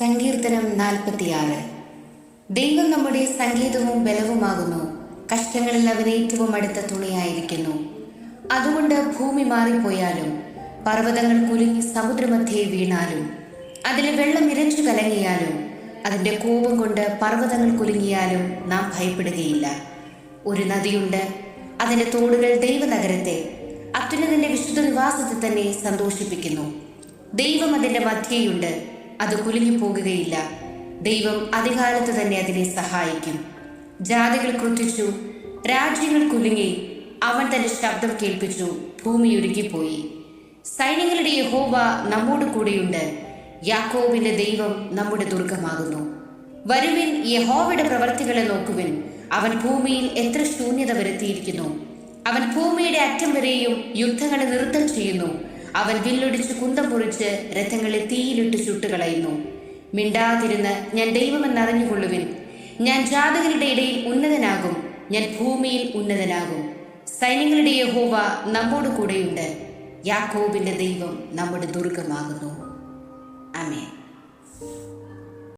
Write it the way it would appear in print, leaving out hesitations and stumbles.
സങ്കീർത്തനം 46. ദൈവം നമ്മുടെ സംഗീതവും ബലവുമാകുന്നു. കഷ്ടങ്ങളിൽ അവൻ ഏറ്റവും അടുത്ത തുണയായിരിക്കുന്നു. അതുകൊണ്ട് ഭൂമി മാറിപ്പോയാലും പർവ്വതങ്ങൾ കുലുങ്ങി സമുദ്രമധ്യേ വീണാലും അതിലെ വെള്ളം ഇരച്ചു കലങ്ങിയാലും അതിൻ്റെ കോപം കൊണ്ട് പർവ്വതങ്ങൾ കുലുങ്ങിയാലും നാം ഭയപ്പെടുകയില്ല. ഒരു നദിയുണ്ട്, അതിൻ്റെ തോടുകൾ ദൈവനഗരത്തെ, അത്യുന്നതന്റെ വിശുദ്ധ നിവാസത്തെ തന്നെ സന്തോഷിപ്പിക്കുന്നു. ദൈവം അതിൻ്റെ മധ്യേയുണ്ട്, അത് കുലുങ്ങിപ്പോകുകയില്ല. ദൈവം അധികാലത്ത് തന്നെ അതിനെ സഹായിക്കും. ജാതികൾ ക്രുദ്ധിച്ചു, രാജ്യങ്ങൾ കുലുങ്ങി, അവൻ തന്റെ ശബ്ദം കേൾപ്പിച്ചു, ഭൂമി ഉരുകിപ്പോയി. സൈന്യങ്ങളുടെ യഹോവ നമ്മോട് കൂടെയുണ്ട്, യാക്കോബിന്റെ ദൈവം നമ്മുടെ ദുർഗമാകുന്നു. വരുവിൻ, യഹോവയുടെ പ്രവർത്തികളെ നോക്കുവിൻ. അവൻ ഭൂമിയിൽ എത്ര ശൂന്യത വരുത്തിയിരിക്കുന്നു. അവൻ ഭൂമിയുടെ അറ്റം വരെയും യുദ്ധങ്ങളെ നൃത്തം ചെയ്യുന്നു. അവൻ വില്ലൊടിച്ച് കുന്തം മുറിച്ച് രഥങ്ങളെ തീയിലിട്ട് ചുട്ടുകളയുന്നു. മിണ്ടാതിരുന്ന് ഞാൻ ദൈവമെന്നറിഞ്ഞുകൊള്ളുവിൻ. ഞാൻ ജാതികളുടെ ഇടയിൽ ഉന്നതനാകും, ഞാൻ ഭൂമിയിൽ ഉന്നതനാകും. സൈന്യങ്ങളുടെ യഹോവ നമ്മോട് കൂടെയുണ്ട്, യാക്കോബിന്റെ ദൈവം നമ്മുടെ ദുർഗമാകുന്നു. ആമേൻ.